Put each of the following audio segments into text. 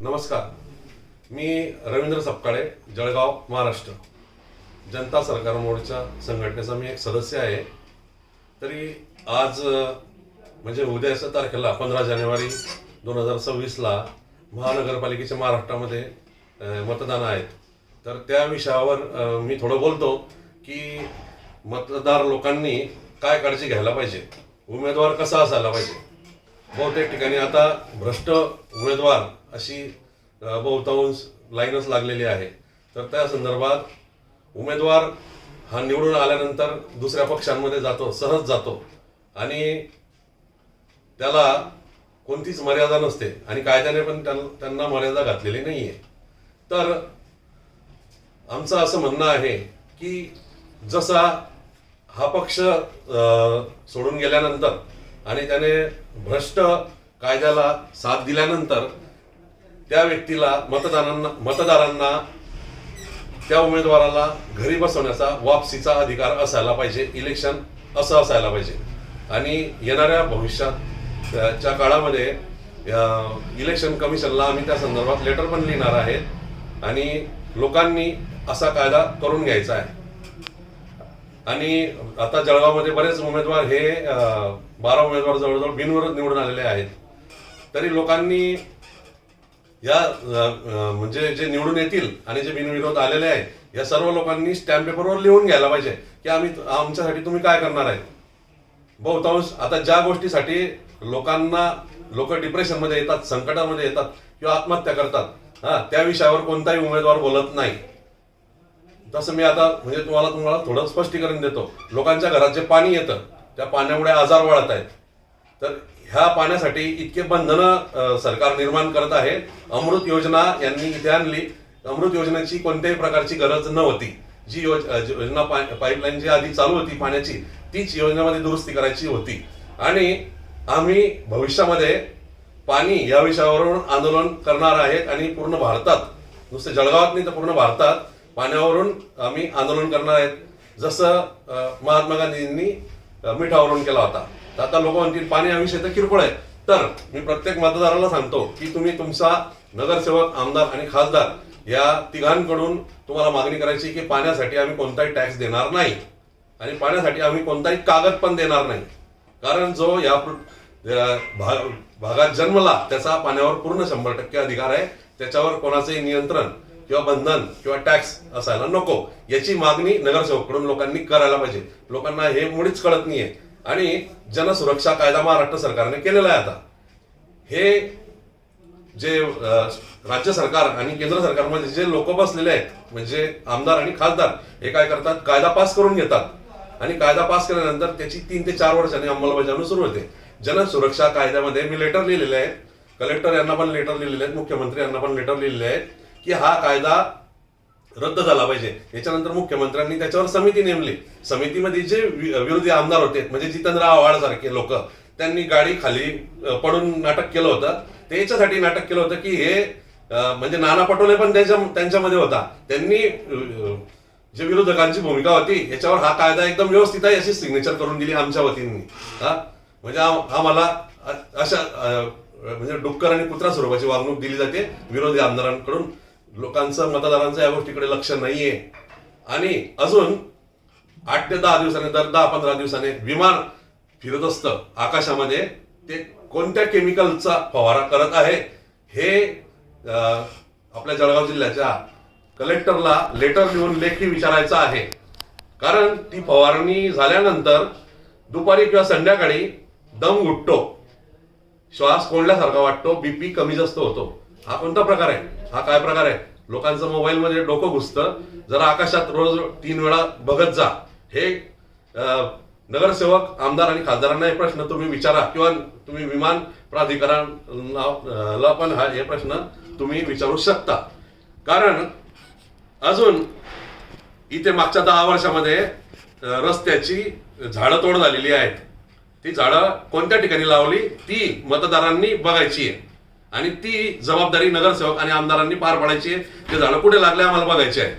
नमस्कार, मी रवींद्र सपकाळे, जळगाव, महाराष्ट्र. जनता सरकार मोर्चा संघटनेचा मी एक सदस्य आहे. तरी आज म्हणजे उद्याच्या तारखेला 15 जानेवारी 2026ला महानगरपालिकेच्या महाराष्ट्रामध्ये मतदान आहेत. तर त्या विषयावर मी थोडं बोलतो की मतदार लोकांनी काय काळजी घ्यायला पाहिजे, उमेदवार कसा असायला पाहिजे. बहुतेक ठिकाणी आता भ्रष्ट उमेदवार अशी बहुतांश लाईनच लागलेली आहे. तर त्या संदर्भात उमेदवार हा निवडून आल्यानंतर दुसऱ्या पक्षांमध्ये जातो, सहज जातो आणि त्याला कोणतीच मर्यादा नसते आणि कायद्याने पण त्यांना मर्यादा घातलेली नाहीये. तर आमचं असं म्हणणं आहे की जसा हा पक्ष सोडून गेल्यानंतर आणि त्याने भ्रष्ट कायद्याला साथ दिल्यानंतर त्या व्यक्तीला मतदारांना त्या उमेदवाराला घरी बसवण्याचा वापसीचा अधिकार असायला पाहिजे. इलेक्शन असं असायला पाहिजे आणि येणाऱ्या भविष्याच्या काळामध्ये इलेक्शन कमिशनला आम्ही त्या संदर्भात लेटर पण लिहिणार आहेत आणि लोकांनी असा कायदा करून घ्यायचा आहे. आणि आता जळगावमध्ये बरेच उमेदवार हे 12 उमेदवार जवळजवळ बिनविरोध निवडून आलेले आहेत. तरी लोकांनी या म्हणजे जे निवडून येतील आणि जे बिनविरोध आलेले आहेत या सर्व लोकांनी स्टॅम्प पेपरवर लिहून घ्यायला पाहिजे की आमच्यासाठी तुम्ही काय करणार आहे. बहुतांश आता ज्या गोष्टीसाठी लोक डिप्रेशनमध्ये येतात, संकटामध्ये येतात किंवा आत्महत्या करतात, त्या विषयावर कोणताही उमेदवार बोलत नाही. तसं मी आता म्हणजे तुम्हाला थोडं स्पष्टीकरण देतो. लोकांच्या घरात जे पाणी येतं त्या पाण्यामुळे आजार वाढत आहेत. तर ह्या पाण्यासाठी इतके बंधनं सरकार निर्माण करत आहे. अमृत योजना यांनी इथे आणली. अमृत योजनेची कोणत्याही प्रकारची गरज नव्हती. जी योजना पाईपलाईन जी आधी चालू होती पाण्याची तीच योजनेमध्ये दुरुस्ती करायची होती. आणि आम्ही भविष्यामध्ये पाणी या विषयावरून आंदोलन करणार आहेत आणि पूर्ण भारतात, नुसतं जळगावात नाही तर पूर्ण भारतात पाण्यावरून आम्ही आंदोलन करणार आहेत. जसं महात्मा गांधींनी मिठावरून केला होता. तर आता लोक म्हणतील पाणी हा विषय तर किरकोळ आहे. तर मी प्रत्येक मतदाराला सांगतो की तुम्ही तुमचा नगरसेवक, आमदार आणि खासदार या तिघांकडून तुम्हाला मागणी करायची की पाण्यासाठी आम्ही कोणताही टॅक्स देणार नाही आणि पाण्यासाठी आम्ही कोणताही कागद पण देणार नाही. कारण जो या भागात जन्मला त्याचा पाण्यावर पूर्ण 100% अधिकार आहे. त्याच्यावर कोणाचंही नियंत्रण किंवा बंधन किंवा टॅक्स असायला नको, याची मागणी नगरसेवकांकडून लोकांनी करायला पाहिजे. लोकांना हे मुळीच कळत नाहीये आणि जनसुरक्षा कायदा महाराष्ट्र सरकारने केलेला आहे. आता हे जे राज्य सरकार आणि केंद्र सरकारमध्ये जे लोक बसलेले आहेत म्हणजे आमदार आणि खासदार, हे काय करतात, कायदा पास करून घेतात आणि कायदा पास केल्यानंतर त्याची 3 ते 4 वर्षांनी अंमलबजावणी सुरू होते. जनसुरक्षा कायद्यामध्ये मी लेटर लिहिलेले आहेत, कलेक्टर यांना पण लेटर लिहिलेले आहेत, मुख्यमंत्री यांना पण लेटर लिहिलेले आहेत की हा कायदा रद्द झाला पाहिजे. याच्यानंतर मुख्यमंत्र्यांनी त्याच्यावर समिती नेमली. समितीमध्ये जे विरोधी आमदार होते म्हणजे जितेंद्र आव्हाड सारखे लोक, त्यांनी गाडी खाली पडून नाटक केलं होतं. ते याच्यासाठी नाटक केलं होतं की हे म्हणजे नाना पटोले पण त्यांच्यामध्ये होता. त्यांनी जे विरोधकांची भूमिका होती याच्यावर हा कायदा एकदम व्यवस्थित आहे अशी सिग्नेचर करून दिली आमच्या वतीने. म्हणजे आम्हाला अशा म्हणजे डुक्कर आणि कुत्रा स्वरूपाची वागणूक दिली जाते विरोधी आमदारांकडून. लोकांचं, मतदारांचं या गोष्टीकडे लक्ष नाहीये. आणि अजून 8 ते 10 दिवसांनी, दर 10-15 दिवसांनी विमान फिरत असतं आकाशामध्ये. ते कोणत्या केमिकलचा फवारा करत आहे हे आपल्या जळगाव जिल्ह्याच्या कलेक्टरला लेटर लिहून लेखी विचारायचं आहे. कारण ती फवारणी झाल्यानंतर दुपारी किंवा संध्याकाळी दम घुटतो, श्वास कोंडल्यासारखा वाटतो, बीपी कमी जास्त होतो. हा कोणता प्रकार आहे? हा काय प्रकार आहे? लोकांचं मोबाईलमध्ये डोकं घुसतं. जरा आकाशात रोज 3 वेळा बघत जा. हे नगरसेवक, आमदार आणि खासदारांना हे प्रश्न तुम्ही विचारा किंवा तुम्ही विमान प्राधिकरणाला पण हे प्रश्न तुम्ही विचारू शकता. कारण अजून इथे मागच्या 10 वर्षामध्ये रस्त्याची झाडं तोड झालेली आहेत. ती झाडं कोणत्या ठिकाणी लावली ती मतदारांनी बघायची आहे आणि ती जबाबदारी नगरसेवक आणि आमदारांनी पार पाडायची आहे. ते झाडं कुठे लागले आम्हाला बघायचे आहे.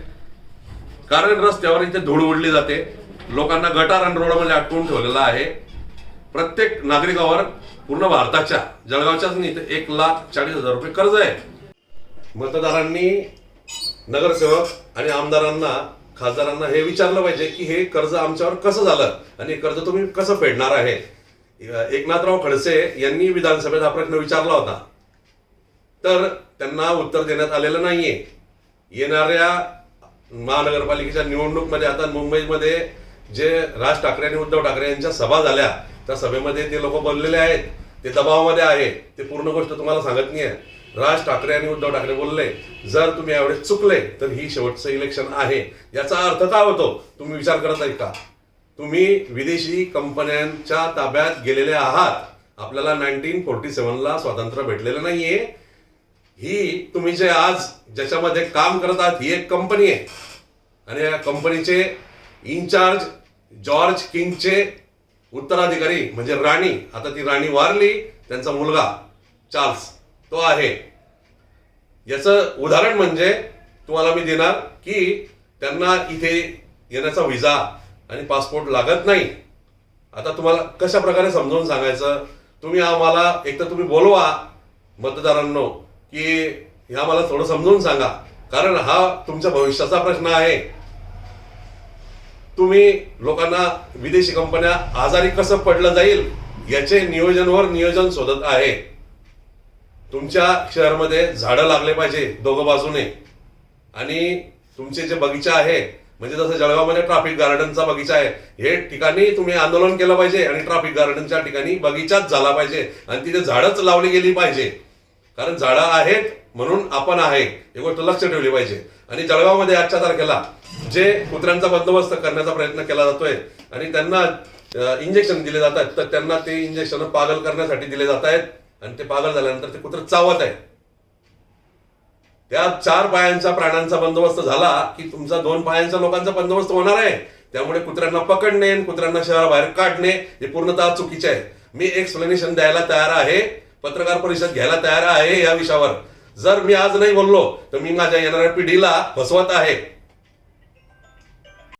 कारण रस्त्यावर इथे धूळ उडली जाते, लोकांना गटार आणि रोडमध्ये अटकवून ठेवलेला आहे. प्रत्येक नागरिकावर पूर्ण भारताच्या, जळगावच्याच नाही तर 1,40,000 रुपये कर्ज आहे. मतदारांनी नगरसेवक आणि आमदारांना, खासदारांना हे विचारलं पाहिजे की हे कर्ज आमच्यावर कसं झालं आणि हे कर्ज तुम्ही कसं फेडणार आहे. एकनाथराव खडसे यांनी विधानसभेत हा प्रश्न विचारला होता, तर त्यांना उत्तर देण्यात आलेलं नाहीये. येणाऱ्या महानगरपालिकेच्या निवडणूकमध्ये आता मुंबईमध्ये जे राज ठाकरे आणि उद्धव ठाकरे यांच्या सभा झाल्या, त्या सभेमध्ये ते लोक बोललेले आहेत, ते दबावामध्ये आहे. ते पूर्ण गोष्ट तुम्हाला सांगत नाहीये. राज ठाकरे आणि उद्धव ठाकरे बोलले, जर तुम्ही यावेळेस चुकले तर ही शेवटचं इलेक्शन आहे. याचा अर्थ काय होतो तुम्ही विचार करत आहे का? तुम्ही विदेशी कंपन्यांच्या ताब्यात गेलेले आहात. आपल्याला 1947ला स्वातंत्र्य भेटलेलं नाहीये. ही तुम्ही जे आज ज्याच्यामध्ये काम करत आहात ही एक कंपनी आहे आणि या कंपनीचे इन्चार्ज जॉर्ज किंगचे उत्तराधिकारी म्हणजे राणी, आता ती राणी वारली, त्यांचा मुलगा चार्ल्स तो आहे. याचं उदाहरण म्हणजे तुम्हाला मी देणार की त्यांना इथे येण्याचा व्हिसा आणि पासपोर्ट लागत नाही. आता तुम्हाला कशा प्रकारे समजावून सांगायचं? तुम्ही आम्हाला एक तर तुम्ही बोलवा मतदारांनो की ह्या मला थोडं समजून सांगा, कारण हा तुमच्या भविष्याचा प्रश्न आहे. तुम्ही लोकांना विदेशी कंपन्या आजारी कसं पडलं जाईल याचे नियोजन शोधत आहे. तुमच्या शहरामध्ये झाडं लागले पाहिजे दोघं बाजूने, आणि तुमचे जे बगीचा आहे म्हणजे जसं जळगावमध्ये ट्रॅफिक गार्डनचा बगीचा आहे, हे ठिकाणी तुम्ही आंदोलन केलं पाहिजे आणि ट्रॅफिक गार्डनच्या ठिकाणी बगीचाच झाला पाहिजे आणि तिथे झाडच लावली गेली पाहिजे. कारण झाडं आहेत म्हणून आपण आहे ही गोष्ट लक्ष ठेवली पाहिजे. आणि जळगावमध्ये आजच्या तारखेला जे कुत्र्यांचा बंदोबस्त करण्याचा प्रयत्न केला जातोय आणि त्यांना इंजेक्शन दिले जात आहेत, तर त्यांना ते इंजेक्शन पागल करण्यासाठी दिले जात आहेत आणि ते पागल झाल्यानंतर ते कुत्र चावत आहे. त्या 4 पायांच्या प्राण्यांचा बंदोबस्त झाला की तुमचा 2 पायांच्या लोकांचा बंदोबस्त होणार आहे. त्यामुळे कुत्र्यांना पकडणे, कुत्र्यांना शहराबाहेर काढणे हे पूर्णतः चुकीचे आहे. मी एक्सप्लेनेशन द्यायला तयार आहे, पत्रकार परिषद घ्यायला तयार आहे या विषयावर. जर मी आज नाही बोललो तर मी माझ्या येणाऱ्या पिढीला फसवत आहे.